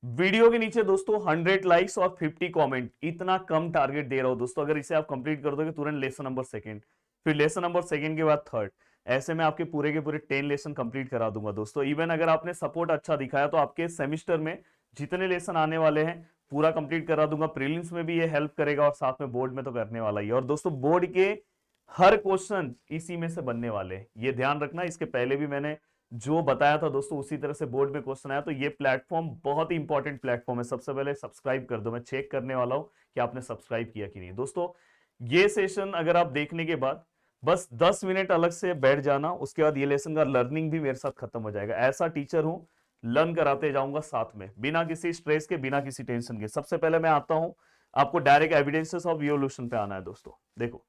Video के नीचे दोस्तों 100 लाइक्स और 50 कमेंट, इतना कम टारगेट दे रहा हूं दोस्तों। अगर इसे आप कंप्लीट कर दोगे तुरंत लेसन नंबर सेकंड, फिर लेसन नंबर सेकंड के बाद थर्ड, ऐसे में आपके पूरे के पूरे 10 लेसन कंप्लीट करा दूंगा दोस्तों। इवन अगर आपने सपोर्ट अच्छा दिखाया तो आपके सेमिस्टर में जितने लेसन आने वाले हैं पूरा कंप्लीट करा दूंगा। प्रीलिम्स में भी ये हेल्प करेगा और साथ में बोर्ड में तो करने वाला ही है। और दोस्तों बोर्ड के हर क्वेश्चन इसी में से बनने वाले हैं, ये ध्यान रखना। इसके पहले भी मैंने जो बताया था दोस्तों उसी तरह से बोर्ड में क्वेश्चन आया। तो ये प्लेटफॉर्म बहुत ही इंपॉर्टेंट प्लेटफॉर्म है। सबसे पहले सब्सक्राइब कर दो, मैं चेक करने वाला हूं कि आपने सब्सक्राइब किया कि नहीं दोस्तों। ये सेशन अगर आप देखने के बाद बस 10 मिनट अलग से बैठ जाना, उसके बाद ये लेसन का लर्निंग भी मेरे साथ खत्म हो जाएगा। ऐसा टीचर हूं, लर्न कराते जाऊंगा साथ में, बिना किसी स्ट्रेस के, बिना किसी टेंशन के। सबसे पहले मैं आता हूं, आपको डायरेक्ट एविडेंसेस ऑफ इवोल्यूशन पे आना है दोस्तों। देखो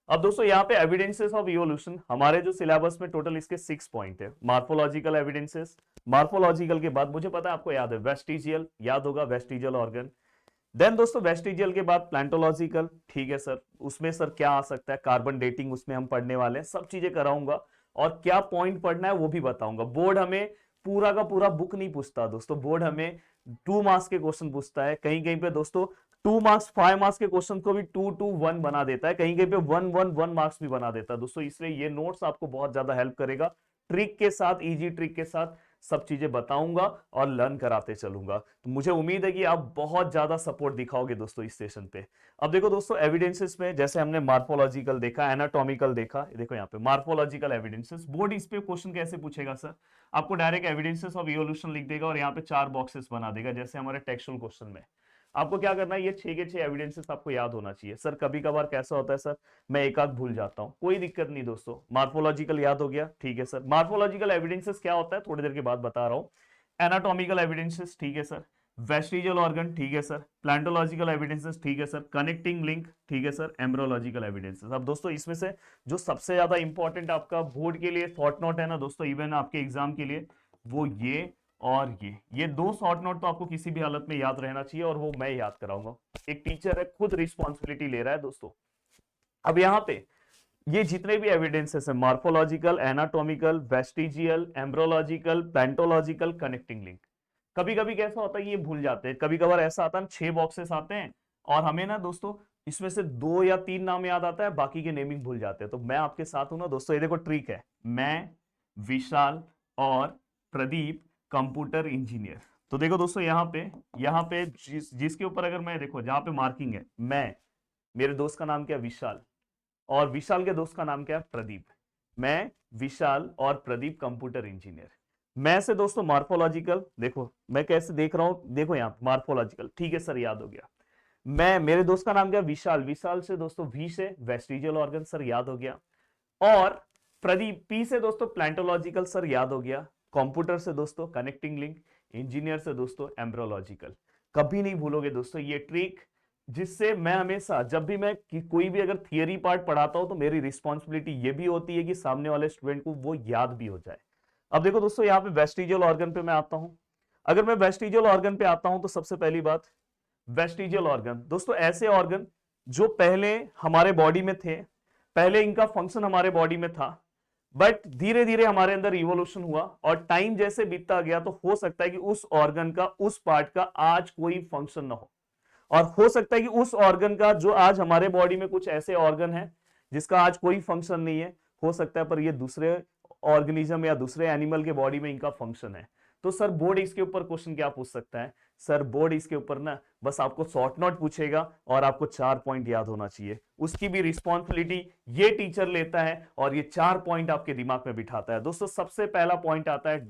अब दोस्तों यहाँ पे एविडेंसेस ऑफ इवोल्यूशन, हमारे जो सिलेबस में टोटल इसके 6 पॉइंट है। मार्फोलॉजिकल एविडेंसेस, मार्फोलॉजिकल के बाद मुझे पता है आपको याद है वेस्टिजियल, याद होगा वेस्टिजियल ऑर्गन। देन दोस्तों वेस्टिजियल के बाद प्लांटोलॉजिकल, ठीक है सर, उसमें सर क्या आ सकता है, कार्बन डेटिंग उसमें हम पढ़ने वाले हैं, सब चीजें कराऊंगा और क्या पॉइंट पढ़ना है वो भी बताऊंगा। बोर्ड हमें पूरा का पूरा बुक नहीं पूछता दोस्तों, बोर्ड हमें 2 मार्क्स के क्वेश्चन पूछता है। कहीं कहीं पे दोस्तों 2 मार्क्स 5 मार्क्स के क्वेश्चन को भी 2 2 1 बना देता है, कहीं कहीं पे 1 1 1 मार्क्स भी बना देता है दोस्तों। इसलिए ये नोट्स आपको बहुत ज्यादा हेल्प करेगा, ट्रिक के साथ, इजी ट्रिक के साथ सब चीजें बताऊंगा और लर्न कराते चलूंगा। तो मुझे उम्मीद है कि आप बहुत ज्यादा सपोर्ट दिखाओगे दोस्तों इस सेशन पे। अब देखो दोस्तों एविडेंसेस में जैसे हमने मार्फोलॉजिकल देखा, एनाटॉमिकल देखा, देखो यहाँ पे मार्फोलॉजिकल एविडेंसेस, बोर्ड इस पे क्वेश्चन कैसे पूछेगा सर, आपको डायरेक्ट एविडेंसेस ऑफ इवोल्यूशन लिख देगा और यहाँ पे 4 बॉक्सेस बना देगा जैसे हमारे टेक्सचुअल क्वेश्चन में। आपको क्या करना है, ये 6 के 6 एविडेंसेस आपको याद होना चाहिए। सर कभी कभार कैसा होता है सर, मैं एक आध भूल जाता हूं, कोई दिक्कत नहीं दोस्तों। मार्फोलॉजिकल याद हो गया, ठीक है सर। मार्फोलॉजिकल एविडेंसेस क्या होता है थोड़ी देर के बाद बता रहा हूं। एनाटॉमिकल एविडेंसेस, ठीक है सर। वेस्टिजियल ऑर्गन, ठीक है सर। प्लांटोलॉजिकल एविडेंसेस, ठीक है सर। कनेक्टिंग लिंक, ठीक है सर। Embryological evidences. अब दोस्तों इसमें से जो सबसे ज्यादा इंपॉर्टेंट आपका बोर्ड के लिए शॉर्ट नोट है ना दोस्तों, इवन आपके एग्जाम के लिए, वो ये और ये 2 शॉर्ट नोट तो आपको किसी भी हालत में याद रहना चाहिए और वो मैं याद कराऊंगा। एक टीचर है, खुद रिस्पॉन्सिबिलिटी ले रहा है दोस्तों। अब यहाँ पे ये जितने भी एविडेंसेस है, morphological, anatomical, vestigial, embryological, palaeontological, connecting link, कभी कभी कैसा होता है ये भूल जाते हैं। कभी कभार ऐसा आता है 6 बॉक्सेस आते हैं और हमें ना दोस्तों इसमें से 2 या 3 नाम याद आता है, बाकी के नेमिंग भूल जाते हैं। तो मैं आपके साथ हूं ना दोस्तों, ये देखो ट्रिक है, मैं, विशाल और प्रदीप कंप्यूटर इंजीनियर। तो देखो दोस्तों यहाँ पे जिसके ऊपर अगर मैं देखो जहां पे मार्किंग है, मैं, मेरे दोस्त का नाम क्या है विशाल, और विशाल के दोस्त का नाम क्या है प्रदीप। मैं, विशाल और प्रदीप कंप्यूटर इंजीनियर। मैं से दोस्तों मार्फोलॉजिकल, देखो मैं कैसे देख रहा हूं, देखो यहाँ मार्फोलॉजिकल, ठीक है सर याद हो गया। मैं, मेरे दोस्त का नाम क्या विशाल, विशाल से दोस्तों वी से वेस्टिजियल ऑर्गन सर याद हो गया। और प्रदीप पी से दोस्तों प्लांटोलॉजिकल सर याद हो गया। कंप्यूटर से दोस्तों कनेक्टिंग लिंक, इंजीनियर से दोस्तों एम्ब्रोलॉजिकल। कभी नहीं भूलोगे दोस्तों ये ट्रिक, जिससे मैं हमेशा जब भी मैं कोई भी अगर थियरी पार्ट पढ़ाता हूं तो मेरी रिस्पॉन्सिबिलिटी ये भी होती है कि सामने वाले स्टूडेंट को वो याद भी हो जाए। अब देखो दोस्तों यहाँ पे वेस्टिजियल ऑर्गन पे मैं आता हूं। अगर मैं वेस्टिजियल ऑर्गन पे आता हूं तो सबसे पहली बात, वेस्टिजियल ऑर्गन दोस्तों ऐसे ऑर्गन जो पहले हमारे बॉडी में थे, पहले इनका फंक्शन हमारे बॉडी में था, बट धीरे धीरे हमारे अंदर इवोल्यूशन हुआ और टाइम जैसे बीतता गया तो हो सकता है कि उस ऑर्गन का, उस पार्ट का आज कोई फंक्शन ना हो। और हो सकता है कि उस ऑर्गन का, जो आज हमारे बॉडी में कुछ ऐसे ऑर्गन है जिसका आज कोई फंक्शन नहीं है, हो सकता है पर ये दूसरे ऑर्गेनिज्म या दूसरे एनिमल के बॉडी में इनका फंक्शन है। तो सर बोर्ड इसके ऊपर क्वेश्चन क्या पूछ सकता है, सर बोर्ड इसके ऊपर ना बस आपको शॉर्ट नोट पूछेगा और आपको 4 पॉइंट याद होना चाहिए। उसकी भी रिस्पॉन्सिबिलिटी ये टीचर लेता है और ये 4 पॉइंट आपके दिमाग में बिठाता है दोस्तों। सबसे पहला पॉइंट आता है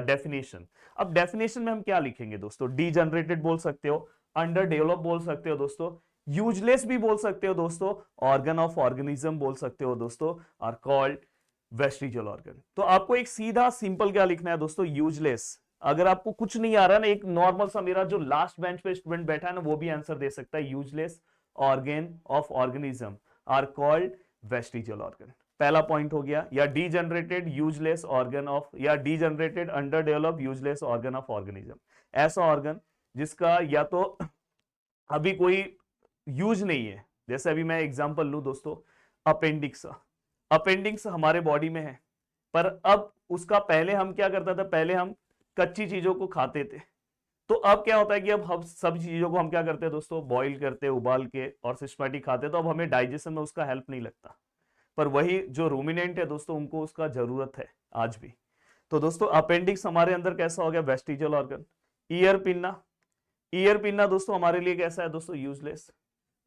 डेफिनेशन। अब डेफिनेशन में हम क्या लिखेंगे दोस्तों, डीजनरेटेड बोल सकते हो, अंडर डेवलप बोल सकते हो दोस्तों, यूजलेस भी बोल सकते हो दोस्तों, ऑर्गन ऑफ ऑर्गेनिज्म बोल सकते हो दोस्तों, आर कॉल्ड वेस्टिजियल ऑर्गन। तो आपको एक सीधा सिंपल क्या लिखना है दोस्तों, यूजलेस। अगर आपको कुछ नहीं आ रहा ना, एक नॉर्मल सा मेरा जो लास्ट बेंच पे स्टूडेंट बैठा है ना वो भी आंसर दे सकता है, useless organ of organism are called vestigial organ. पहला पॉइंट हो गया, या डीजनरेटेड यूजलेस ऑर्गन ऑफ, या degenerated under develop useless organ of organism, ऐसा ऑर्गन जिसका या तो अभी कोई यूज नहीं है। जैसे अभी मैं एग्जांपल लूं दोस्तों, अपेंडिक्स। अपेंडिक्स हमारे बॉडी में है, पर अब उसका पहले हम क्या करता था, पहले हम कच्ची चीजों को खाते थे। तो अब क्या होता है कि अब हम सब चीजों को हम क्या करते हैं दोस्तों, बॉईल करते, उबाल के और सिस्टमैटिक खाते, तो अब हमें डाइजेशन में उसका हेल्प नहीं लगता। पर वही जो रूमिनेंट है दोस्तों, उनको उसका जरूरत है आज भी। तो दोस्तों अपेंडिक्स हमारे अंदर कैसा हो गया, vestigial organ. Ear pinna, ear pinna दोस्तों हमारे लिए कैसा है दोस्तों, यूजलेस।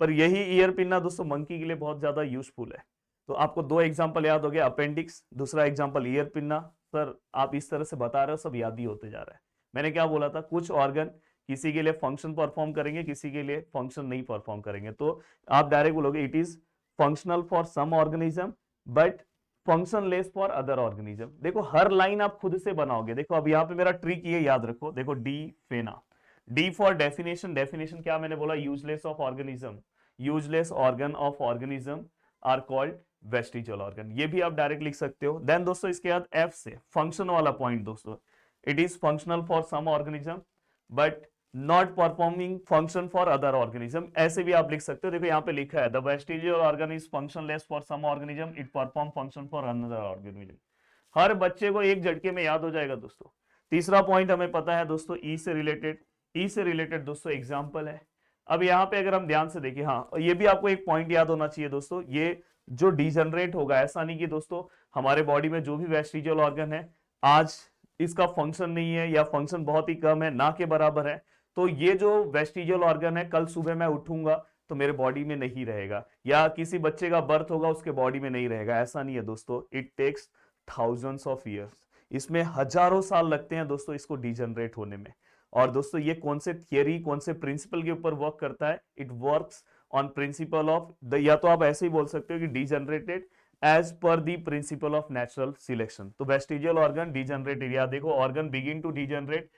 पर यही ईयर पिन्ना दोस्तों मंकी के लिए बहुत ज्यादा यूजफुल है। तो आपको दो एग्जांपल याद हो गया, अपेंडिक्स, दूसरा एग्जांपल ईयर पिन्ना। सर आप इस तरह से बता रहे हो, सब याद ही होते जा रहा है। मैंने क्या बोला था, कुछ ऑर्गन किसी के लिए फंक्शन परफॉर्म करेंगे, किसी के लिए फंक्शन नहीं परफॉर्म करेंगे। तो आप डायरेक्ट बोलोगे it is functional for some organism but functionless for other organism. देखो हर लाइन आप खुद से बनाओगे। देखो अब यहाँ पे मेरा ट्रिक ये याद रखो, देखो डी फेना, डी फॉर डेफिनेशन, डेफिनेशन क्या मैंने बोला, useless of organism, useless organ of organism are called vestigial organ. ये भी आप डायरेक्ट लिख सकते हो। देन दोस्तों इसके बाद एफ से फंक्शन वाला पॉइंट दोस्तों, it is functional for some organism but not performing function for other organism, ऐसे भी आप लिख सकते हो। देखो यहाँ पे लिखा है the vestigial organ is functionless for some organism, it perform function for another organism. हर बच्चे को एक झटके में याद हो जाएगा दोस्तों। तीसरा पॉइंट हमें पता है दोस्तों, ई से रिलेटेड, ई से रिलेटेड दोस्तों एग्जाम्पल है। अब यहाँ पे अगर हम ध्यान से देखें, हाँ ये भी आपको एक पॉइंट याद होना चाहिए दोस्तों, ये जो डिजनरेट होगा, ऐसा नहीं कि दोस्तों हमारे बॉडी में जो भी वेस्टिजियल ऑर्गन है आज इसका फंक्शन नहीं है या फंक्शन बहुत ही कम है, ना के बराबर है, तो ये जो वेस्टिजियल ऑर्गन है कल सुबह मैं उठूंगा तो मेरे बॉडी में नहीं रहेगा, या किसी बच्चे का बर्थ होगा उसके बॉडी में नहीं रहेगा, ऐसा नहीं है दोस्तों। It takes thousands of years, इसमें हजारों साल लगते हैं दोस्तों इसको डिजनरेट होने में। और दोस्तों ये कौन से थियरी, कौन से प्रिंसिपल के ऊपर वर्क करता है, it works on principle of the, या तो आप ऐसे ही बोल सकते हो कि degenerated as per the principle of natural selection. तो वेस्टिजियल ऑर्गन डिजनरेटेड, या देखो organ begin to degenerate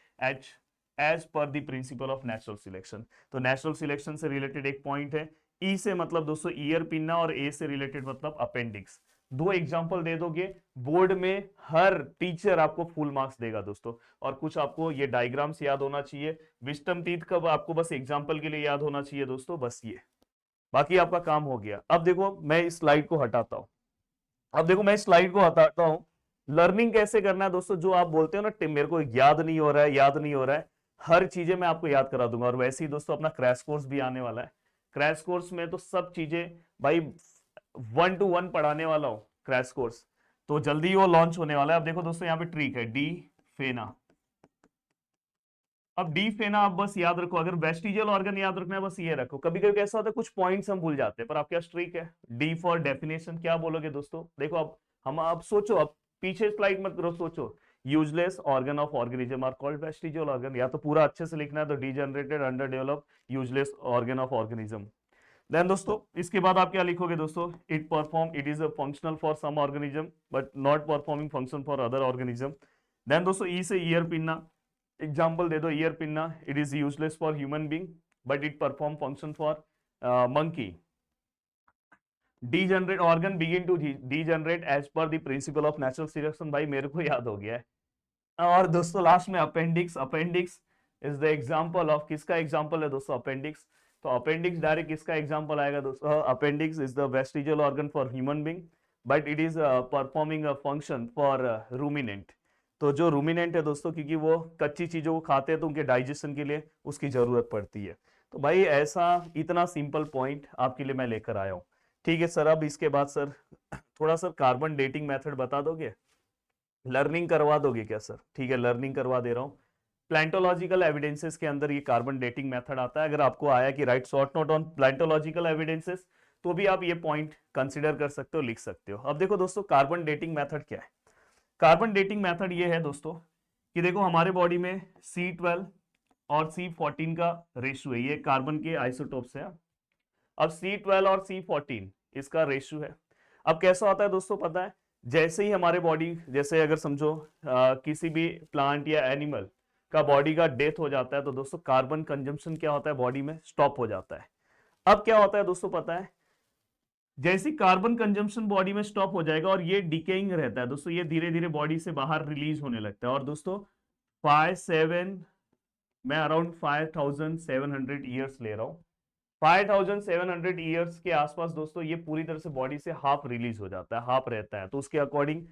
as per the principle of natural selection. तो नेचुरल सिलेक्शन से रिलेटेड एक पॉइंट है। ई से मतलब दोस्तों ईयर पिन्ना, और ए से रिलेटेड मतलब अपेंडिक्स। दो एग्जाम्पल दे दोगे, बोर्ड में हर टीचर आपको फुल मार्क्स देगा दोस्तों। और कुछ आपको ये डायग्राम्स याद होना चाहिए, विस्टम टीथ का आपको बस एग्जाम्पल के लिए याद होना चाहिए दोस्तों, बस ये, बाकी आपका काम हो गया। अब देखो मैं इस स्लाइड को हटाता हूं, अब देखो मैं इस स्लाइड को हटाता हूं। लर्निंग कैसे करना है दोस्तों, जो आप बोलते हो ना मेरे को याद नहीं हो रहा है, याद नहीं हो रहा है, हर चीजें मैं आपको याद करा दूंगा। और वैसे ही दोस्तों अपना क्रैश कोर्स भी आने वाला है, क्रैश कोर्स में तो सब चीजें भाई 1 to 1 पढ़ाने वाला हूं क्रैश कोर्स, तो जल्दी वो लॉन्च होने वाला है। अब देखो दोस्तों यहाँ पे ट्रिक है, डी फेना। अब डी फेना आप बस याद रखो, अगर वेस्टिजियल ऑर्गन याद रखना है बस ये रखो। कभी कभी कैसा होता है कुछ पॉइंट्स हम भूल जाते हैं, पर आपके पास ट्रिक है। डी फॉर डेफिनेशन क्या बोलोगे दोस्तों, देखो अब हम, अब सोचो, अब पीछे स्लाइड मत करो, सोचो। Useless organ of organism are called vestigial organ, या तो पूरा अच्छे से लिखना है तो degenerated, under develop, useless organ of organism. Then दोस्तों इसके बाद आप क्या लिखोगे दोस्तों, it perform, it is a functional for some organism but not performing function for other organism. Then दोस्तों ई से ईयर पिन्ना, एग्जाम्पल दे दो, ear pinna, it is useless for human being but it perform function for monkey. Degenerate organ begin to degenerate as per the principle of natural selection, भाई मेरे को याद हो गया है। और दोस्तों लास्ट में appendix, appendix is the example of, किसका एग्जाम्पल है दोस्तों, अपेंडिक्स। तो अपेंडिक्स डायरेक्ट किसका एग्जाम्पल आएगा दोस्तों, appendix is the vestigial organ for human being but it is performing a function for ruminant. तो जो रूमिनेंट है दोस्तों, क्योंकि वो कच्ची चीजों को खाते हैं तो उनके डाइजेशन के लिए उसकी जरूरत पड़ती है। तो भाई ऐसा इतना सिंपल पॉइंट आपके लिए मैं लेकर आया हूँ। ठीक है सर, अब इसके बाद सर थोड़ा सर कार्बन डेटिंग मेथड बता दोगे, लर्निंग करवा दोगे क्या सर? ठीक है लर्निंग करवा दे रहा हूँ। प्लांटोलॉजिकल एविडेंसेस के अंदर ये कार्बन डेटिंग मेथड आता है। अगर आपको आया कि write short note on palaeontological evidences, तो भी आप ये पॉइंट कंसीडर कर सकते हो, लिख सकते हो। अब देखो दोस्तों कार्बन डेटिंग मेथड क्या है। कार्बन डेटिंग मेथड ये है दोस्तों कि देखो हमारे बॉडी में C12 और C14 का रेशियो है, ये कार्बन के आइसोटोप्स है। अब C12 और C14 इसका रेशियो है। अब कैसा होता है दोस्तों पता है, जैसे ही हमारे बॉडी, जैसे अगर समझो किसी भी प्लांट या एनिमल का बॉडी का डेथ हो जाता है तो दोस्तों कार्बन कंजम्पशन क्या होता है बॉडी में, स्टॉप हो जाता है। अब क्या होता है दोस्तों पता है, जैसे कार्बन कंजम्पशन बॉडी में स्टॉप हो जाएगा और ये डिकेइंग रहता है दोस्तों, ये धीरे धीरे बॉडी से बाहर रिलीज होने लगता है। और दोस्तों 5-7 मैं अराउंड 5700 ईयर्स ले रहा हूं, 5700 ईयर्स के आसपास दोस्तों ये पूरी तरह से बॉडी से हाफ रिलीज हो जाता है, हाफ रहता है। तो उसके अकॉर्डिंग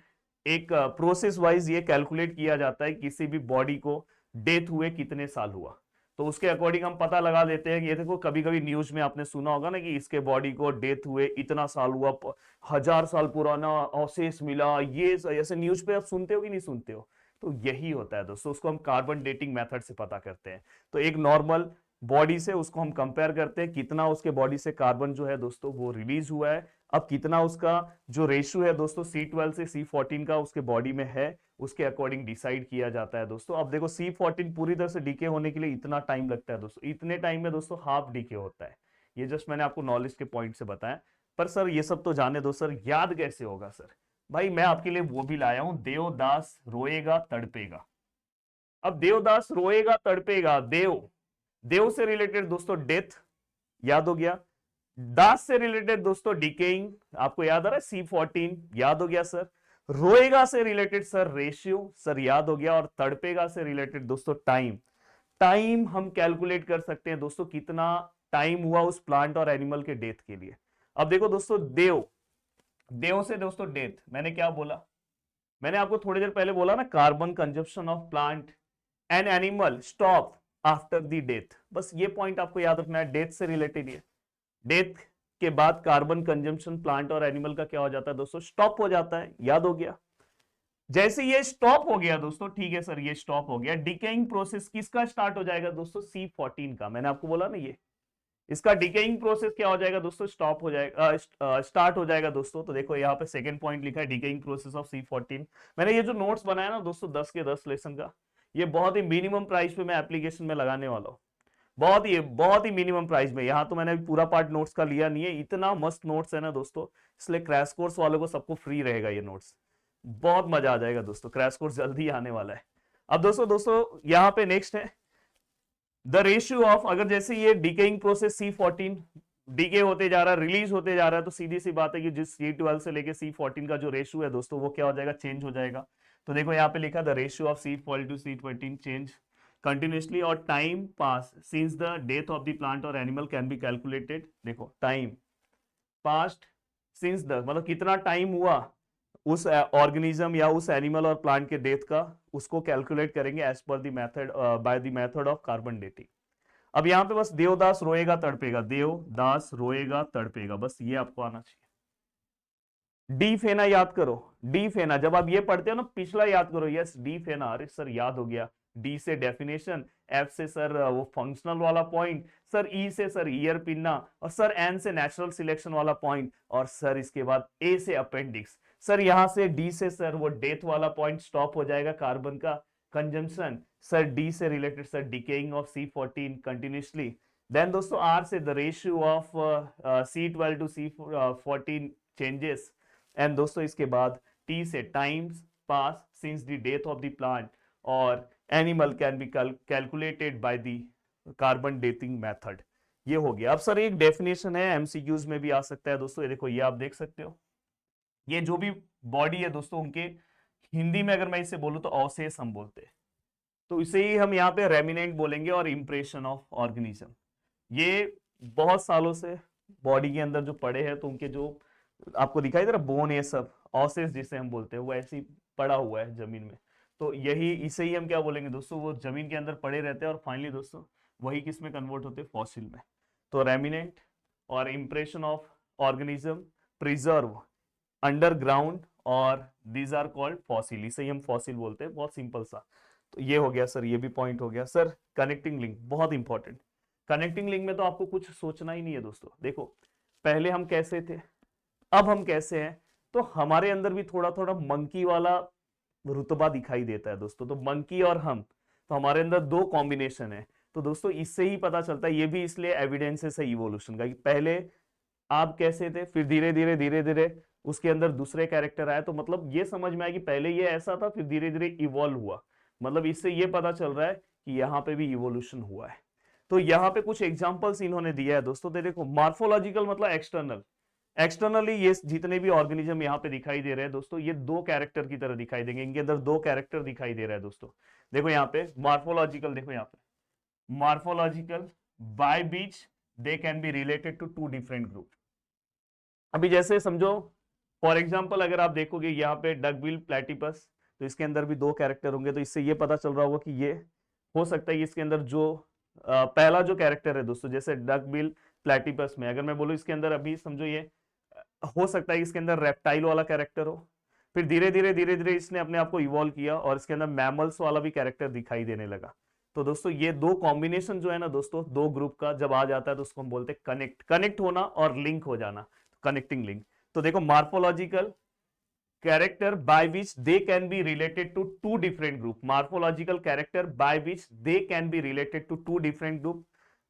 एक प्रोसेस वाइज ये कैलकुलेट किया जाता है किसी भी बॉडी को डेथ हुए कितने साल हुआ, तो उसके अकॉर्डिंग हम पता लगा लेते हैं। ये देखो कभी कभी न्यूज में आपने सुना होगा ना कि इसके बॉडी को डेथ हुए इतना साल हुआ, 1000 साल पुराना अवशेष मिला, ये ऐसे न्यूज पे आप सुनते हो कि नहीं सुनते हो? तो यही होता है दोस्तों, उसको हम कार्बन डेटिंग मेथड से पता करते हैं। तो एक नॉर्मल बॉडी से उसको हम कंपेयर करते हैं कितना उसके बॉडी से कार्बन जो है दोस्तों वो रिलीज हुआ है। अब कितना उसका जो रेशियो है दोस्तों C12 से C14 का उसके बॉडी में है, उसके अकॉर्डिंग डिसाइड किया जाता है दोस्तों। अब देखो C14 पूरी तरह से डीके होने के लिए इतना टाइम लगता है दोस्तों, इतने टाइम में दोस्तों हाफ डीके होता है। ये जस्ट मैंने आपको नॉलेज के पॉइंट से बताया। पर सर ये सब तो जाने दो सर, याद कैसे होगा सर? भाई मैं आपके लिए वो भी लाया हूं, देवदास रोएगा तड़पेगा। अब देवदास रोएगा तड़पेगा, देव से रिलेटेड दोस्तों डेथ याद हो गया, दास से रिलेटेड दोस्तों डिकेइंग, आपको याद आ रहा है C14 याद हो गया सर, रोएगा से रिलेटेड सर रेशियो सर याद हो गया, और तड़पेगा से रिलेटेड दोस्तों टाइम। टाइम हम कैलकुलेट कर सकते हैं दोस्तों कितना टाइम हुआ उस प्लांट और एनिमल के डेथ के लिए। अब देखो दोस्तों देव से दोस्तों डेथ, मैंने क्या बोला? मैंने आपको थोड़ी देर पहले बोला ना, carbon consumption of plant and animal stop after the death. बस ये पॉइंट आपको याद रखना है, डेथ से रिलेटेड है। डेथ के बाद कार्बन कंजम्पशन प्लांट और एनिमल का क्या हो जाता है दोस्तों? स्टॉप हो जाता है, याद हो गया। जैसे ये स्टॉप हो गया दोस्तों, ठीक है सर ये स्टॉप हो गया, डिकेइंग प्रोसेस किसका स्टार्ट हो जाएगा दोस्तों? C14 का। मैंने आपको बोला ना ये इसका डिकेइंग प्रोसेस क्या हो जाएगा दोस्तों? स्टॉप हो जाएगा, स्टार्ट हो जाएगा दोस्तों। तो देखो यहाँ पे सेकंड पॉइंट लिखा है डिकेइंग प्रोसेस ऑफ C14। मैंने ये जो नोट्स बनाया ना दोस्तों 10 के 10 लेसन का, ये बहुत ही मिनिमम प्राइस पे मैं एप्लीकेशन में लगाने वाला हूँ, बहुत ही मिनिमम प्राइस में। यहाँ तो मैंने अभी पूरा पार्ट नोट्स का लिया नहीं है, इतना मस्त नोट्स है ना दोस्तों, इसलिए क्रैश कोर्स वालों को सबको फ्री रहेगा ये नोट्स। बहुत मजा आ जाएगा दोस्तों, क्रैश कोर्स जल्दी आने वाला है। अब दोस्तों यहाँ पे नेक्स्ट है द रेशियो ऑफ, अगर जैसे ये डिकेइंग प्रोसेस C14 डीके होते जा रहा है, रिलीज होते जा रहा है, तो सीधी सी बात है कि जिस C12 से लेके C14 का जो रेशियो है दोस्तों वो क्या हो जाएगा? चेंज हो जाएगा। तो देखो यहाँ पे लिखा the ratio of C12 to C14 change continuously और time pass since the death of the plant और एनिमल कैन बी कैलकुलेटेड। देखो टाइम पास्ट सिंस द मतलब कितना टाइम हुआ उस ऑर्गेनिज्म या उस एनिमल और प्लांट के डेथ का, उसको कैलकुलेट करेंगे as per the method by the method of carbon dating. अब यहाँ पे बस देवदास रोएगा तड़पेगा, देवदास रोएगा तड़पेगा, बस ये आपको आना चाहिए। डी फेना याद करो, डी फेना जब आप ये पढ़ते हो ना पिछला याद करो, यस डी फेना, अरे सर याद हो गया। डी से डेफिनेशन, एफ से सर वो फंक्शनल वाला पॉइंट, सर ई से सर ईयर पिन्ना, और सर एन से नेचुरल सिलेक्शन वाला पॉइंट, और सर इसके बाद ए से अपेंडिक्स। सर यहां से डी से सर वो डेथ वाला पॉइंट स्टॉप हो जाएगा कार्बन का कंजम्पशन। सर डी से related sir decaying of C14 continuously. Then दोस्तों आर से the ratio of C12 to C14 changes. And दोस्तों इसके बाद टी से times pass since the death of the plant और animal can be calculated by the carbon dating method. ये हो गया। अब सर एक डेफिनेशन है, एमसीक्यूज में भी आ सकता है दोस्तों, ये देखो ये आप देख सकते हो, ये जो भी बॉडी है दोस्तों उनके हिंदी में अगर मैं इसे बोलूं तो अवशेष हम बोलते हैं, तो इसे ही हम यहाँ पे रेमिनेंट बोलेंगे और इंप्रेशन ऑफ ऑर्गेनिज्म। ये बहुत सालों से बॉडी के अंदर जो पड़े हैं, तो उनके जो आपको दिखाई दे रहा बोन, ये सब ऑसेस जिसे हम बोलते हैं, वो ऐसे ही पड़ा हुआ है जमीन में। तो यही इसे ही हम क्या बोलेंगे दोस्तों, वो जमीन के अंदर पड़े रहते हैं और फाइनली दोस्तों वही किस में कन्वर्ट होते हैं? फॉसिल में। तो रेमिनेंट और impression of organism preserve underground और दीज आर कॉल्ड फॉसिल, इसे ही हम फॉसिल बोलते हैं, बहुत सिंपल सा। तो ये हो गया सर, ये भी पॉइंट हो गया सर। कनेक्टिंग लिंक बहुत इंपॉर्टेंट, कनेक्टिंग लिंक में तो आपको कुछ सोचना ही नहीं है दोस्तों। देखो पहले हम कैसे थे, अब हम कैसे हैं, तो हमारे अंदर भी थोड़ा थोड़ा मंकी वाला रुतबा दिखाई देता है दोस्तों। तो मंकी और हम, तो हमारे अंदर दो कॉम्बिनेशन है। तो दोस्तों इससे ही पता चलता है, ये भी इसलिए एविडेंसेस है इवोल्यूशन का, कि पहले आप कैसे थे, फिर धीरे धीरे उसके अंदर दूसरे कैरेक्टर आए, तो मतलब ये समझ में आया कि पहले ये ऐसा था, फिर धीरे धीरे इवॉल्व हुआ। मतलब इससे ये पता चल रहा है कि यहाँ पे भी इवोल्यूशन हुआ है। तो यहाँ पे कुछ एग्जांपल्स इन्होंने दिया है दोस्तों। तो देखो मार्फोलॉजिकल मतलब एक्सटर्नल, एक्सटर्नली ये जितने भी ऑर्गेनिज्म यहाँ पे दिखाई दे रहे हैं दोस्तों, ये दो कैरेक्टर की तरह दिखाई देंगे, इनके अंदर दो कैरेक्टर दिखाई दे रहा है दोस्तों। देखो यहाँ पे मार्फोलॉजिकल, देखो यहाँ पे morphological by beach they can be related to two different group. अभी जैसे समझो फॉर एग्जाम्पल अगर आप देखोगे यहाँ पे डकबिल प्लेटिपस, तो इसके अंदर भी दो कैरेक्टर होंगे, तो इससे ये पता चल रहा होगा कि ये हो सकता है इसके अंदर जो पहला जो कैरेक्टर है दोस्तों, जैसे डकबिल प्लेटिपस में अगर मैं बोलूँ इसके अंदर अभी समझो ये हो सकता है इसके अंदर रेप्टाइल वाला कैरेक्टर हो, फिर धीरे धीरे इसने अपने आप को इवॉल्व किया और इसके अंदर मैमल्स वाला भी कैरेक्टर दिखाई देने लगा। तो दोस्तों ये दो कॉम्बिनेशन जो है ना दोस्तों, दो ग्रुप का जब आ जाता है तो उसको हम बोलते हैं कनेक्ट होना और लिंक हो जाना, कनेक्टिंग लिंक। तो देखो morphological character by which they can be related to two different group, morphological character by which they can be related to two different group,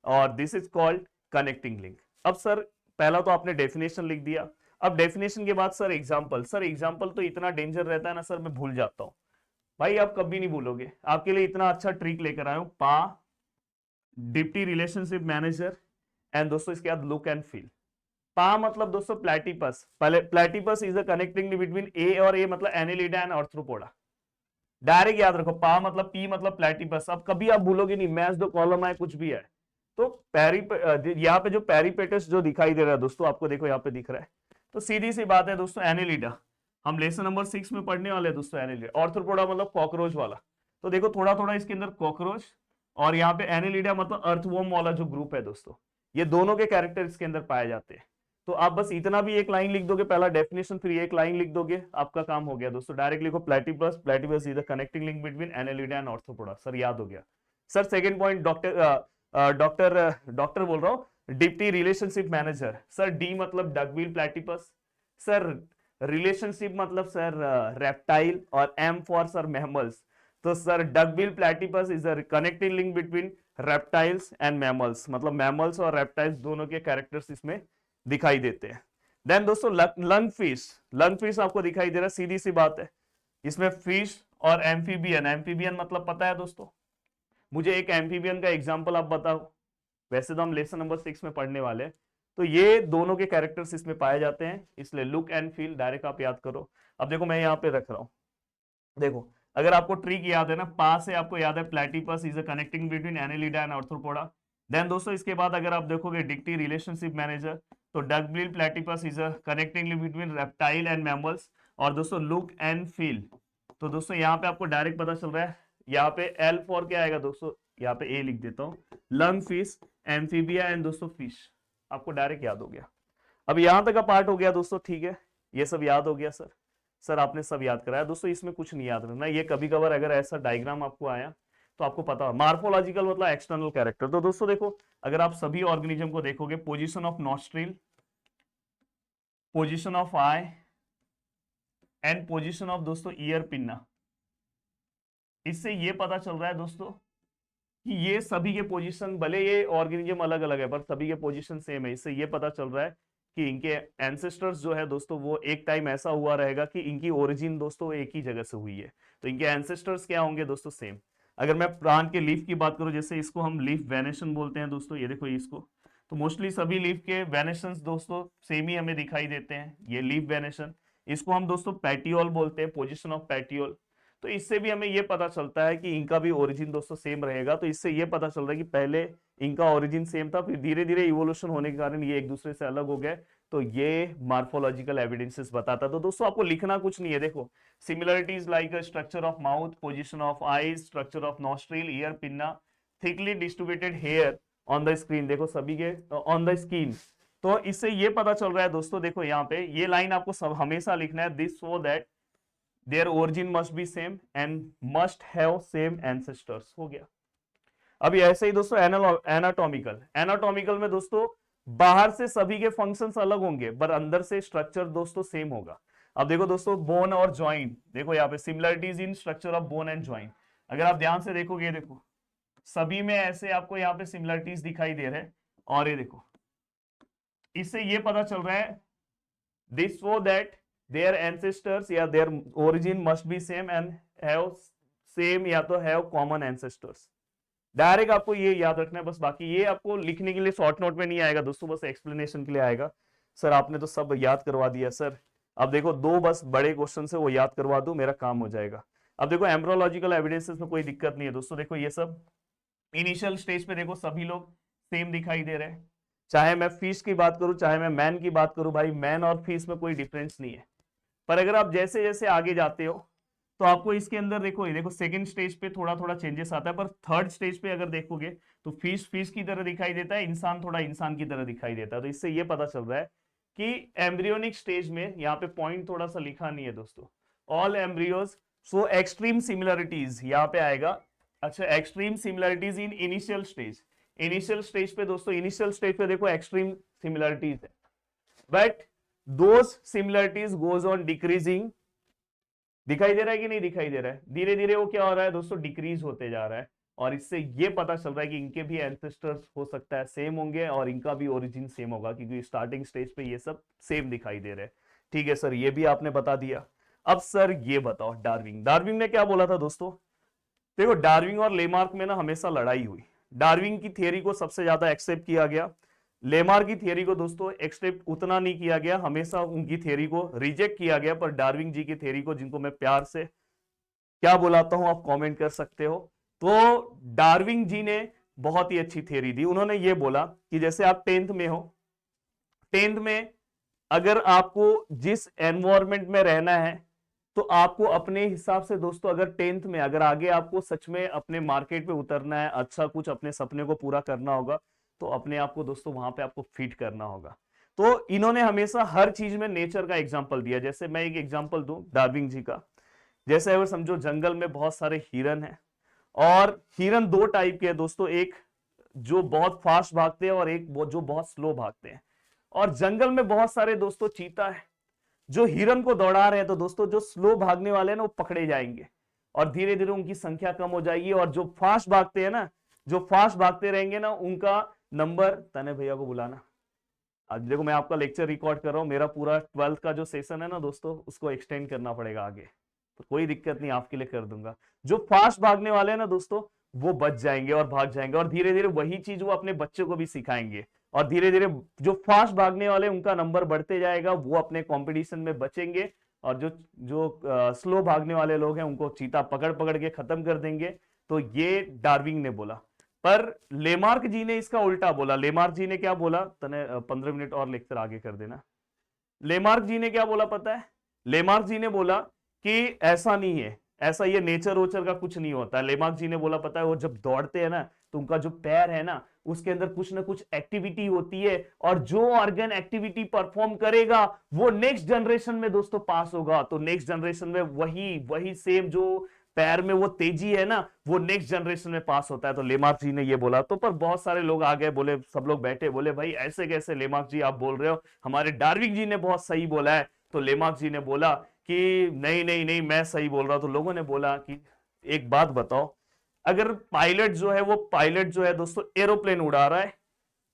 और this is called connecting link। अब sir पहला तो आपने definition लिख दिया, अब definition के बाद सर एग्जांपल, सर एग्जांपल तो इतना डेंजर रहता है ना सर, मैं भूल जाता हूं। भाई आप कभी नहीं भूलोगे, आपके लिए इतना अच्छा ट्रिक लेकर आया हूं, पा डिप्टी रिलेशनशिप मैनेजर एंड दोस्तों इसके बाद लुक एंड फील। पा मतलब दोस्तों platypus, platypus is a connecting between A और ए मतलब एनिलिडा एंड आर्थ्रोपोडा। डायरेक्ट याद रखो, पा मतलब पी मतलब प्लेटिपस, अब कभी आप भूलोगे नहीं, मैच दो कॉलम है कुछ भी है। तो यहाँ पे जो पेरिपेटस जो दिखाई दे रहा है दोस्तों, आपको देखो यहाँ पे दिख रहा है, तो सीधी सी बात है दोस्तों एनिलिडा, हम लेसन नंबर 6 में पढ़ने वाले हैं दोस्तों एनिलिडा। आर्थ्रोपोडा मतलब कॉकरोच वाला, तो देखो थोड़ा थोड़ा इसके अंदर कॉकरोच, और यहाँ पे एनिलिडा मतलब अर्थवॉर्म वाला जो ग्रुप है दोस्तों, ये दोनों के कैरेक्टर इसके अंदर पाए जाते हैं। तो आप बस इतना भी एक लाइन लिख दोगे, पहला डेफिनेशन, फिर एक लाइन लिख दोगे, आपका काम हो गया दोस्तों। डायरेक्ट लिखो platypus, platypus is the connecting link between Annelida and arthropoda. Sir याद हो गया। सर सेकंड पॉइंट डॉक्टर बोल रहा हूँ, deputy relationship manager. Sir D मतलब डकबिल प्लेटिपस, सर रिलेशनशिप मतलब सर रेप्टाइल, और एम फॉर सर मैमल्स। तो sir duckbill platypus is the connecting link between reptiles and mammals, मतलब मैमल्स और reptiles दोनों के कैरेक्टर्स इसमें दिखाई देते हैं। देन दोस्तों लंग फिश आपको दिखाई दे रहा है, सीधी सी बात है, इसमें फिश और एम्फीबियन, एम्फीबियन मतलब पता है दोस्तों, मुझे एक एम्फीबियन का एग्जांपल आप बताओ, वैसे तो हम लेसन नंबर 6 में पढ़ने वाले हैं। तो ये दोनों के कैरेक्टर्स इसमें पाए जाते हैं, इसलिए लुक एंड फील डायरेक्ट आप याद करो। अब देखो मैं यहाँ पे रख रहा हूं, देखो अगर आपको ट्रिक याद है ना, पा से आपको याद है platypus is a connecting between Annelida and Arthropoda. Then दोस्तों इसके बाद अगर आप देखोगे डिक्टी रिलेशनशिप मैनेजर, तो duckbill platypus is a connecting link between reptile and mammals. और दोस्तों लुक एंड फील, तो दोस्तों यहाँ पे आपको डायरेक्ट पता चल रहा है, यहाँ पे एल फॉर क्या आएगा दोस्तों, यहाँ पे ए लिख देता हूँ, लंग फिश, एम्फीबिया एंड दोस्तों फिश, आपको डायरेक्ट याद हो गया। अब यहां तक का पार्ट हो गया दोस्तों, ठीक है, ये सब याद हो गया सर आपने सब याद कराया दोस्तों, इसमें कुछ नहीं याद रखना, ये कभी कभार अगर ऐसा डायग्राम आपको आया तो आपको पता हो। मार्फोलॉजिकल मतलब एक्सटर्नल कैरेक्टर, तो दोस्तों देखो अगर आप सभी ऑर्गेनिज्म को देखोगे, position of nostril, position of I and position of दोस्तों ईयर पिन्ना, इससे ये पता चल रहा है दोस्तों कि ये सभी के पोजीशन, भले ये ऑर्गेनिज्म अलग अलग है पर सभी के पोजीशन सेम है। इससे ये पता चल रहा है कि इनके एंसेस्टर्स जो है दोस्तों, वो एक टाइम ऐसा हुआ रहेगा कि इनकी ओरिजिन दोस्तों एक ही जगह से हुई है, तो इनके एंसेस्टर्स क्या होंगे दोस्तों, सेम। अगर मैं प्लांट के लीफ की बात करूं, जैसे इसको हम लीफ वेनेशन बोलते हैं दोस्तों, ये देखो इसको, तो मोस्टली सभी लीफ के वेनेशन दोस्तों सेम ही हमें दिखाई देते हैं, ये लीफ वेनेशन। इसको हम दोस्तों पैटियोल बोलते हैं, पोजिशन ऑफ पैटियोल। तो इससे भी हमें ये पता चलता है कि इनका भी ओरिजिन दोस्तों सेम रहेगा। तो इससे ये पता चल रहा है कि पहले इनका ओरिजिन सेम था, फिर धीरे धीरे इवोल्यूशन होने के कारण ये एक दूसरे से अलग हो गए। तो ये मार्फोलॉजिकल एविडेंसेस बताता है। तो दोस्तों आपको लिखना कुछ नहीं है, देखो similarities like structure of mouth, position of eyes, structure of nostril, ear pinna, thickly distributed hair on the screen, देखो सभी के ऑन द स्किन। तो इससे ये पता चल रहा है दोस्तों, देखो यहाँ पे ये लाइन आपको सब हमेशा लिखना है, this so that their origin must be same and must have same ancestors, हो गया। अभी ऐसे ही दोस्तों एनाटॉमिकल में दोस्तों बाहर से सभी के फंक्शंस अलग होंगे पर अंदर से स्ट्रक्चर दोस्तों सेम होगा। अब देखो दोस्तों बोन और जॉइंट, देखो यहाँ पे similarities in structure of bone and joint, अगर आप ध्यान से देखोगे, देखो सभी में ऐसे आपको यहाँ पे सिमिलरिटीज दिखाई दे रहे हैं। और ये देखो इससे ये पता चल रहा है, this so that their ancestors या their origin must be same and have same या तो have common ancestors। डायरेक्ट आपको ये याद रखना है बस, बाकी ये आपको लिखने के लिए शॉर्ट नोट में नहीं आएगा दोस्तों, बस एक्सप्लेनेशन के लिए आएगा। सर आपने तो सब याद करवा दिया सर, अब देखो दो बस बड़े क्वेश्चन से वो याद करवा दो, मेरा काम हो जाएगा। अब देखो एम्ब्रोलॉजिकल एविडेंसेस में कोई दिक्कत नहीं है दोस्तों, देखो ये सब इनिशियल स्टेज पे देखो सभी लोग सेम दिखाई दे रहे हैं, चाहे मैं फिश की बात करूं चाहे मैं मैन की बात करूं, भाई मैन और फिश में कोई डिफरेंस नहीं है। पर अगर आप जैसे जैसे आगे जाते हो तो आपको इसके अंदर देखो, ये देखो सेकंड स्टेज पे थोड़ा थोड़ा चेंजेस आता है, पर थर्ड स्टेज पे अगर देखोगे तो फिश फिश की तरह दिखाई देता है, इंसान थोड़ा इंसान की तरह दिखाई देता है। तो इससे ये पता चल रहा है कि एम्ब्रियोनिक स्टेज में, यहाँ पे पॉइंट थोड़ा सा लिखा नहीं है दोस्तों, ऑल एम्ब्रियोज सो एक्सट्रीम सिमिलरिटीज यहाँ पे आएगा। अच्छा, extreme similarities in initial stage, initial stage पे दोस्तों, इनिशियल स्टेज पे देखो एक्सट्रीम सिमिलरिटीज है, but those similarities goes on decreasing. दिखाई दे रहा है कि नहीं दिखाई दे रहा है? धीरे धीरे वो क्या हो रहा है दोस्तों, डिक्रीज होते जा रहा है। और इससे ये पता चल रहा है कि इनके भी एंसेस्टर्स हो सकता है सेम होंगे और इनका भी ओरिजिन सेम होगा, क्योंकि स्टार्टिंग स्टेज पे ये सब सेम दिखाई दे रहे हैं। ठीक है सर, ये भी आपने बता दिया। अब सर ये बताओ, डार्विन, डार्विन ने क्या बोला था दोस्तों? देखो, डार्विन और लेमार्क में ना हमेशा लड़ाई हुई। डार्विन की थियरी को सबसे ज्यादा एक्सेप्ट किया गया, लेमार्क की थियरी को दोस्तों एक्सेप्ट उतना नहीं किया गया, हमेशा उनकी थियरी को रिजेक्ट किया गया। पर डार्विन जी की थियरी को, जिनको मैं प्यार से क्या बुलाता हूं आप कमेंट कर सकते हो, तो डार्विन जी ने बहुत ही अच्छी थियरी दी। उन्होंने ये बोला कि जैसे आप 10th में हो, 10th में अगर आपको जिस एनवायरमेंट में रहना है तो आपको अपने हिसाब से दोस्तों, अगर 10th में अगर आगे आपको सच में अपने मार्केट पे उतरना है, अच्छा कुछ अपने सपने को पूरा करना होगा, तो अपने आप को दोस्तों वहां पे आपको फिट करना होगा। तो इन्होंने हमेशा हर चीज में नेचर का एग्जांपल दिया। जैसे मैं एक एग्जांपल दूं डार्विन जी का, जैसे अगर समझो जंगल में बहुत सारे हिरन हैं, और हिरन दो टाइप के हैं दोस्तों, एक जो बहुत फास्ट भागते हैं और एक जो बहुत स्लो भागते हैं। और जंगल में बहुत सारे दोस्तों चीता है जो हिरन को दौड़ा रहे हैं, तो दोस्तों जो स्लो भागने वाले हैं ना वो पकड़े जाएंगे और धीरे धीरे उनकी संख्या कम हो जाएगी। और जो फास्ट भागते हैं ना, जो फास्ट भागते रहेंगे ना, उनका नंबर, तने भैया को बुलाना। आज देखो मैं आपका लेक्चर रिकॉर्ड कर रहा हूं, मेरा पूरा 12th का जो सेशन है ना दोस्तों, उसको एक्सटेंड करना पड़ेगा आगे, तो कोई दिक्कत नहीं, आपके लिए कर दूंगा। जो फास्ट भागने वाले हैं ना दोस्तों, वो बच जाएंगे और भाग जाएंगे, और धीरे धीरे वही चीज वो अपने बच्चों को भी सिखाएंगे। और धीरे धीरे जो फास्ट भागने वाले उनका नंबर बढ़ते जाएगा, वो अपने कंपटीशन में बचेंगे, और जो जो स्लो भागने वाले लोग हैं उनको चीता पकड़ पकड़ के खत्म कर देंगे। तो ये डार्विन ने बोला। पर लेमार्क जी ने इसका उल्टा बोला। लेमार्क जी ने क्या बोला, तने 15 मिनट और लेक्चर आगे कर देना। लेमार्क जी ने क्या बोला पता है? लेमार्क जी ने बोला कि ऐसा नहीं है, ऐसा ये नेचर वोचर का कुछ नहीं होता। लेमार्क जी ने बोला पता है, वो जब दौड़ते हैं ना तो उनका जो पैर है ना, उसके अंदर कुछ ना कुछ एक्टिविटी होती है, और जो ऑर्गन एक्टिविटी परफॉर्म करेगा वो नेक्स्ट जनरेशन में दोस्तों पास होगा। तो नेक्स्ट जनरेशन में वही वही सेम जो पैर में वो तेजी है ना, वो नेक्स्ट जनरेशन में पास होता है। तो लेमार्क जी ने ये बोला। तो पर बहुत सारे लोग आ गए, बोले, सब लोग बैठे, बोले भाई ऐसे कैसे लेमार्क जी आप बोल रहे हो, हमारे डार्विन जी ने बहुत सही बोला है। तो लेमार्क जी ने बोला कि नहीं नहीं नहीं, मैं सही बोल रहा हूं। तो लोगों ने बोला कि एक बात बताओ, अगर पायलट जो है, वो पायलट जो है दोस्तों एरोप्लेन उड़ा रहा है,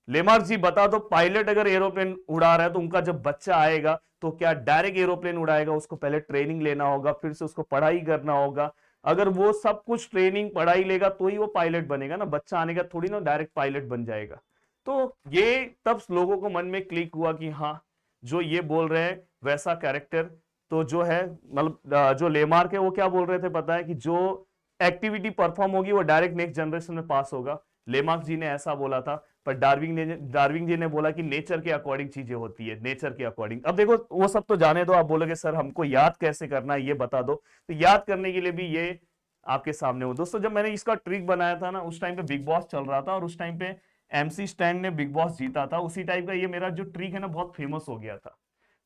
लेमार्क जी बता दो, पायलट अगर एरोप्लेन उड़ा रहा है तो उनका जब बच्चा आएगा तो क्या डायरेक्ट एरोप्लेन उड़ाएगा? उसको पहले ट्रेनिंग लेना होगा, फिर से उसको पढ़ाई करना होगा। अगर वो सब कुछ ट्रेनिंग पढ़ाई लेगा तो ही वो पायलट बनेगा ना, बच्चा आने का थोड़ी ना डायरेक्ट पायलट बन जाएगा। तो ये तब लोगों को मन में क्लिक हुआ कि हाँ, जो ये बोल रहे हैं वैसा कैरेक्टर तो जो है, मतलब जो लेमार्क है वो क्या बोल रहे थे पता है, कि जो एक्टिविटी परफॉर्म होगी वो डायरेक्ट नेक्स्ट जनरेशन में पास होगा। लेमार्क जी ने ऐसा बोला था। पर डार्विन जी ने बोला कि नेचर के अकॉर्डिंग चीजें होती है, नेचर के अकॉर्डिंग। अब देखो वो सब तो जाने दो, आप बोलोगे सर हमको याद कैसे करना है ये बता दो। तो याद करने के लिए भी ये आपके सामने हो दोस्तों। जब मैंने इसका ट्रिक बनाया था ना, उस टाइम पे बिग बॉस चल रहा था, और उस टाइम पे MC स्टैन ने बिग बॉस जीता था। उसी टाइप का ये मेरा जो ट्रिक है ना, बहुत फेमस हो गया था,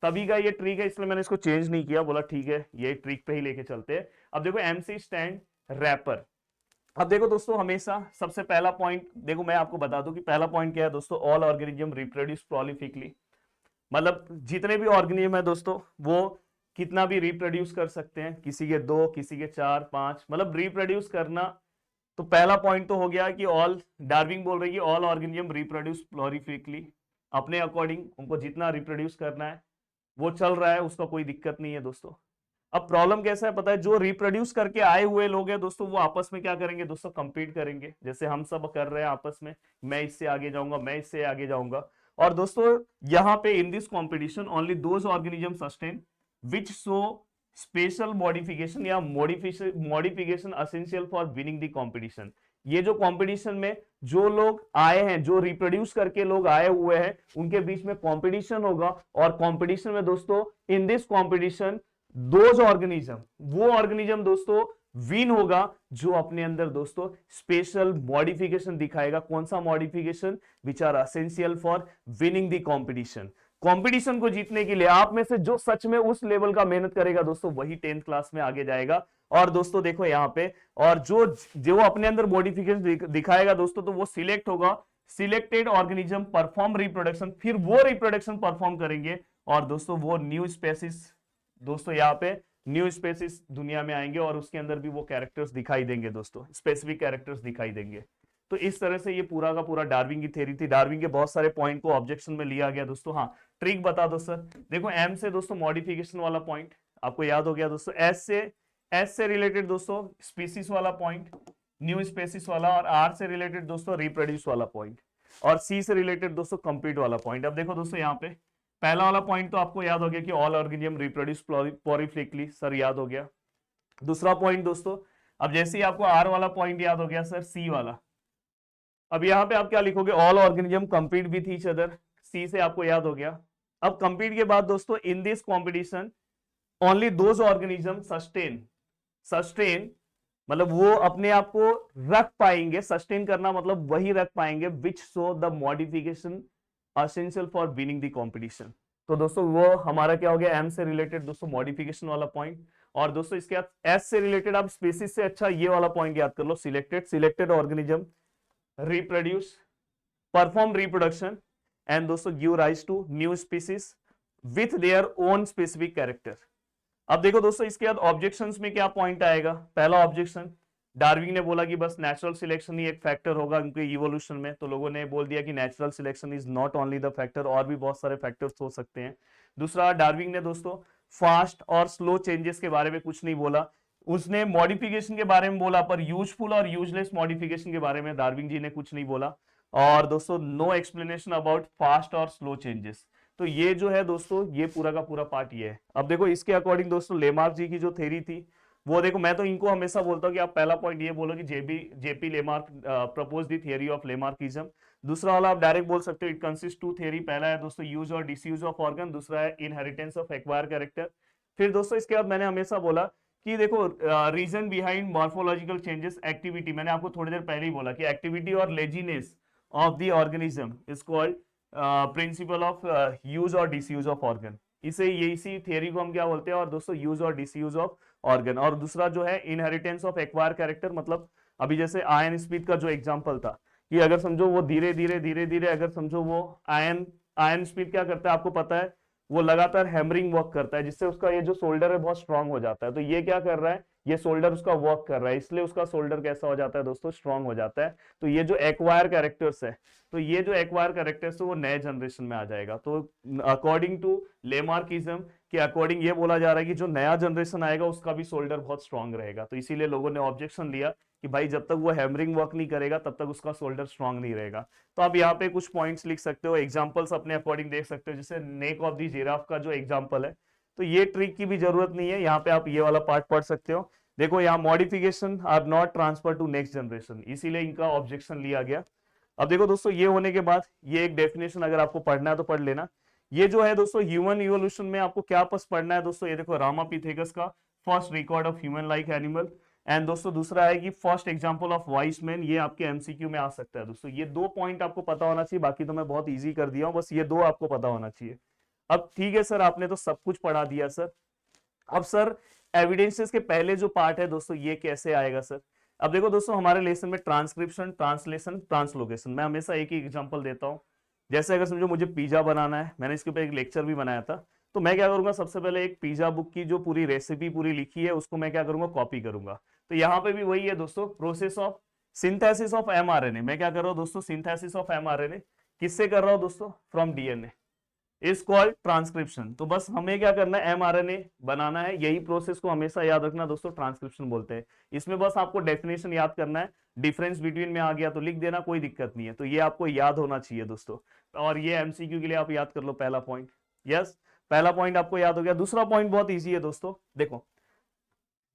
तभी का ये ट्रिक है, इसलिए मैंने इसको चेंज नहीं किया। बोला ठीक है, ये ट्रिक पे ही लेके चलते हैं। अब देखो MC स्टैन रैपर। अब देखो दोस्तों, हमेशा सबसे पहला पॉइंट देखो, मैं आपको बता दूं कि पहला पॉइंट क्या है दोस्तों, ऑल ऑर्गेनिज्म रिप्रोड्यूस प्रोलिफिकली। मतलब जितने भी ऑर्गेनिज्म है दोस्तों, वो कितना भी रिप्रोड्यूस कर सकते हैं, किसी के 2, किसी के 4, 5, मतलब रिप्रोड्यूस करना। तो पहला पॉइंट तो हो गया कि ऑल, डार्विन बोल रही है ऑल ऑर्गेनिज्म रिप्रोड्यूस प्लोरिफिकली, अपने अकॉर्डिंग उनको जितना रिप्रोड्यूस करना है वो चल रहा है, उसका कोई दिक्कत नहीं है दोस्तों। अब प्रॉब्लम कैसा है पता है, जो रिप्रोड्यूस करके आए हुए लोग हैं दोस्तों, वो आपस में क्या करेंगे दोस्तों, कंपीट करेंगे, जैसे हम सब कर रहे हैं आपस में, मैं इससे आगे जाऊंगा, मैं इससे आगे जाऊंगा। और दोस्तों यहाँ पे in this competition only those organism sustain which show special modification या modification essential for winning the competition. ये जो कंपटीशन में जो लोग आए हैं, जो रिप्रोड्यूस करके लोग आए हुए हैं, उनके बीच में कंपटीशन होगा। और कंपटीशन में दोस्तों, in this competition those organism, वो ऑर्गेनिज्म दोस्तों विन होगा जो अपने अंदर दोस्तों स्पेशल मॉडिफिकेशन दिखाएगा। कौन सा modification? Which are essential for winning the competition. Competition को जीतने के लिए आप में से जो सच में उस लेवल का मेहनत करेगा दोस्तों, वही 10th क्लास में आगे जाएगा। और दोस्तों देखो यहां पे, और जो जो अपने अंदर मॉडिफिकेशन दिखाएगा दोस्तों, तो वो सिलेक्ट होगा। सिलेक्टेड ऑर्गेनिज्म परफॉर्म रिप्रोडक्शन, फिर वो रिप्रोडक्शन परफॉर्म करेंगे और दोस्तों वो न्यू स्पेसिस, दोस्तों यहाँ पे न्यू स्पेसिस दुनिया में आएंगे और उसके अंदर भी वो कैरेक्टर्स दिखाई देंगे दोस्तों, स्पेसिफिक कैरेक्टर्स दिखाई देंगे। तो इस तरह से ये पूरा का पूरा डार्विन की थ्योरी थी। डार्विन के बहुत सारे पॉइंट को ऑब्जेक्शन में लिया गया दोस्तों। हाँ, ट्रिक बता दो सर। देखो एम से दोस्तों मॉडिफिकेशन वाला पॉइंट आपको याद हो गया दोस्तों। एस से रिलेटेड दोस्तों स्पीसीज वाला पॉइंट, न्यू स्पेसिस वाला, और आर से रिलेटेड दोस्तों रिप्रोड्यूस वाला पॉइंट, और सी से रिलेटेड दोस्तों कंप्लीट वाला पॉइंट। अब देखो दोस्तों यहाँ पे पहला वाला पॉइंट तो आपको याद हो गया कि ऑल ऑर्गेनिज्म रिप्रोड्यूस पॉलीफ्लिकली, सर याद हो गया। दूसरा पॉइंट दोस्तों, अब जैसे ही आपको आर वाला पॉइंट याद हो गया सर, सी वाला, अब यहाँ पे आप क्या लिखोगे? All organism compete with each other. C से आपको याद हो गया। अब कंपीट के बाद दोस्तों, इन this competition only those organism sustain मतलब वो अपने आप को रख पाएंगे। सस्टेन करना मतलब वही रख पाएंगे which show the modification essential for winning the competition. तो दोस्तों वो हमारा क्या हो गया? एम से रिलेटेड दोस्तों मॉडिफिकेशन वाला पॉइंट। और दोस्तों इसके बाद एस से रिलेटेड आप स्पेसिस से अच्छा ये वाला पॉइंट याद कर लो, selected organism reproduce, perform reproduction, and दोस्तों give rise to new species with their own specific character. अब देखो दोस्तों इसके बाद ऑब्जेक्शंस में क्या पॉइंट आएगा? पहला ऑब्जेक्शन, डार्विन ने बोला कि बस नेचुरल सिलेक्शन ही एक फैक्टर होगा उनके इवोल्यूशन में। तो लोगों ने बोल दिया कि natural selection is not only the factor, और भी बहुत सारे फैक्टर्स हो सकते हैं। दूसरा, डार्विन ने दोस्तों फास्ट और स्लो चेंजेस के बारे में कुछ नहीं बोला। उसने मॉडिफिकेशन के बारे में बोला, पर यूजफुल और यूजलेस मॉडिफिकेशन के बारे में डार्विन जी ने कुछ नहीं बोला। और दोस्तों नो एक्सप्लेनेशन अबाउट फास्ट और स्लो चेंजेस। तो ये जो है दोस्तों, ये पूरा का पूरा पार्ट ये है। अब देखो इसके अकॉर्डिंग दोस्तों लेमार्क जी की जो थ्योरी थी वो देखो, मैं तो इनको हमेशा बोलता हूँ कि आप पहला पॉइंट ये बोलो कि JP Lamarck propose the theory of Lamarckism. दूसरा वाला आप डायरेक्ट बोल सकते हो इट कंसिस्ट टू थियरी। पहला है दोस्तों यूज और डिसयूज ऑफ ऑर्गन, दूसरा है इनहेरिटेंस ऑफ एक्वायर कैरेक्टर। फिर दोस्तों इसके बाद मैंने हमेशा बोला कि देखो reason behind morphological changes activity, मैंने आपको थोड़ी देर पहले ही बोला कि एक्टिविटी और laziness of the organism is called principle of use और डिसयूज ऑफ ऑर्गन। इसे इसी थियरी को हम क्या बोलते हैं? और दोस्तों यूज और डिसयूज ऑफ ऑर्गन। और दूसरा जो है इनहेरिटेंस ऑफ एक्वायर कैरेक्टर, मतलब अभी जैसे आयन स्पीड का जो एग्जांपल था कि अगर समझो वो धीरे धीरे अगर समझो वो आयन स्पीड क्या करता है आपको पता है, वो लगातार हैमरिंग वर्क करता है जिससे उसका ये जो शोल्डर है बहुत स्ट्रांग हो जाता है। तो ये क्या कर रहा है? ये शोल्डर उसका वर्क कर रहा है, इसलिए उसका शोल्डर कैसा हो जाता है दोस्तों? स्ट्रांग हो जाता है। तो ये जो एक्वायर कैरेक्टर्स है, तो ये जो एक्वायर कैरेक्टर्स है वो नए जनरेशन में आ जाएगा। तो अकॉर्डिंग टू लेमार्किज्म के अकॉर्डिंग ये बोला जा रहा है कि जो नया जनरेशन आएगा उसका भी शोल्डर बहुत स्ट्रांग रहेगा। तो इसीलिए लोगों ने ऑब्जेक्शन लिया कि भाई जब तक वो हैमरिंग वर्क नहीं करेगा तब तक उसका शोल्डर स्ट्रांग नहीं रहेगा। तो आप यहाँ पे कुछ पॉइंट्स लिख सकते हो, एग्जांपल्स अपने अकॉर्डिंग देख सकते हो, जैसे नेक ऑफ द जिराफ का जो एग्जांपल है। तो ये ट्रिक की भी जरूरत नहीं है, यहाँ पे आप ये वाला पार्ट पढ़ सकते हो। देखो यहाँ modification are not transfer to next generation, इसीलिए इनका ऑब्जेक्शन लिया गया। अब देखो दोस्तों ये होने के बाद ये एक डेफिनेशन अगर आपको पढ़ना है तो पढ़ लेना। ये जो है दोस्तों ह्यूमन इवोल्यूशन में आपको क्या पस पढ़ना है दोस्तों? ये देखो रामापिथेकस का first record of human like animal, and दोस्तों दूसरा है कि first example of vice man. ये आपके एमसीक्यू में आ सकता है दोस्तों। ये दो पॉइंट आपको पता होना चाहिए, बाकी तो मैं बहुत इजी कर दिया हूं, बस ये दो आपको पता होना चाहिए। अब ठीक है सर, आपने तो सब कुछ पढ़ा दिया सर। अब सर एविडेंसेस के पहले जो पार्ट है दोस्तों ये कैसे आएगा सर? अब देखो दोस्तों हमारे लेसन में ट्रांसक्रिप्शन, ट्रांसलेशन, ट्रांसलोकेशन, मैं हमेशा एक ही एग्जांपल देता हूं। जैसे अगर समझो मुझे पिज्जा बनाना है, मैंने इसके ऊपर एक लेक्चर भी बनाया था, तो मैं क्या करूंगा? सबसे पहले एक पिज्जा बुक की जो पूरी रेसिपी पूरी लिखी है उसको मैं क्या करूंगा? कॉपी करूंगा। तो यहाँ पे भी वही है दोस्तों, process of synthesis of mRNA. मैं क्या कर रहा हूँ दोस्तों? सिंथेसिस ऑफ एमआरएनए किससे कर रहा हूँ दोस्तों? From DNA, is called transcription. तो बस हमें क्या करना है? एमआरएनए बनाना है। यही प्रोसेस को हमेशा याद रखना दोस्तों, ट्रांसक्रिप्शन बोलते हैं। इसमें बस आपको डेफिनेशन याद करना है, डिफरेंस बिटवीन में आ गया तो लिख देना, कोई दिक्कत नहीं है। तो ये आपको याद होना चाहिए दोस्तों। और ये एमसीक्यू के लिए आप याद कर लो पहला पॉइंट। यस, पहला पॉइंट आपको याद हो गया। दूसरा पॉइंट बहुत ईजी है दोस्तों, देखो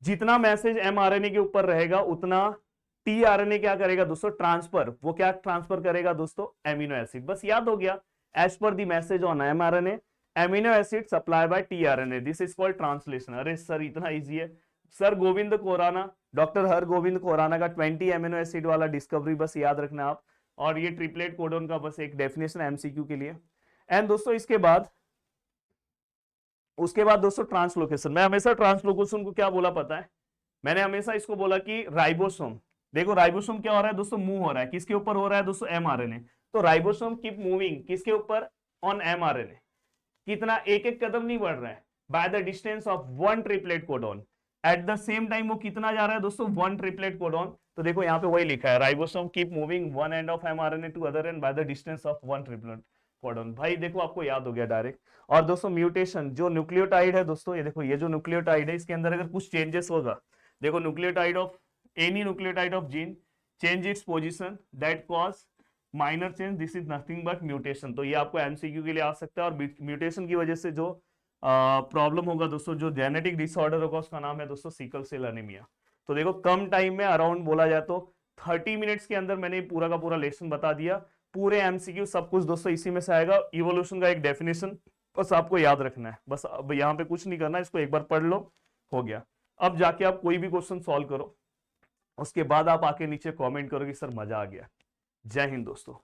जितना मैसेज एमआरएनए के ऊपर रहेगा उतना टीआरएनए क्या करेगा दोस्तों? ट्रांसफर। वो क्या ट्रांसफर करेगा दोस्तों? Amino acid. बस याद हो गया, as per the message on mRNA amino acid supply by tRNA, this is called translation. अरे सर इतना इजी है। सर गोविंद खुराना, डॉक्टर हर गोविंद खुराना का 20 एमिनो एसिड वाला डिस्कवरी बस याद रखना आप, और ये ट्रिपलेट कोडोन का बस एक डेफिनेशन एमसीक्यू के लिए। एंड दोस्तों उसके बाद दोस्तों ट्रांसलोकेशन। मैं हमेशा ट्रांसलोकेशन को क्या बोला पता है, मैंने हमेशा इसको बोला कि राइबोसोम, देखो राइबोसोम क्या हो रहा है दोस्तों, मूव हो रहा है, किसके ऊपर हो रहा है दोस्तों, एमआरएनए। तो राइबोसोम कीप मूविंग किसके ऊपर, ऑन एमआरएनए। कितना, एक एक कदम नहीं बढ़ रहा है, bye the distance of 1 triplet codon. At the same time वो कितना जा रहा है दोस्तों, 1 ट्रिपलेट कोडॉन। तो देखो यहाँ पे वही लिखा है, ribosome keep moving one end of mRNA to other end by the distance of 1 triplet codon. भाई देखो आपको याद हो गया डायरेक्ट। और दोस्तों म्यूटेशन, जो न्यूक्लियोटाइड है दोस्तों, ये देखो, ये जो न्यूक्लियोटाइड है इसके अंदर अगर कुछ चेंजेस होगा, देखो nucleotide of any nucleotide of gene change its position that cause minor change, this is nothing but mutation. तो ये आपको एमसीक्यू के लिए आ सकता है। और म्यूटेशन की वजह से जो प्रॉब्लम होगा दोस्तों, जो जेनेटिक डिसऑर्डर होगा, उसका नाम है दोस्तों सिकल सेल एनीमिया। तो देखो कम टाइम में, अराउंड बोला जाए तो 30 मिनट्स के अंदर मैंने पूरा का पूरा लेसन बता दिया। पूरे एमसीक्यू सब कुछ दोस्तों इसी में से आएगा। इवोल्यूशन का एक डेफिनेशन बस आपको याद रखना है, बस अब यहाँ पे कुछ नहीं करना, इसको एक बार पढ़ लो, हो गया। अब जाके आप कोई भी क्वेश्चन सॉल्व करो, उसके बाद आप आके नीचे कमेंट करो कि सर मजा आ गया। जय हिंद दोस्तों।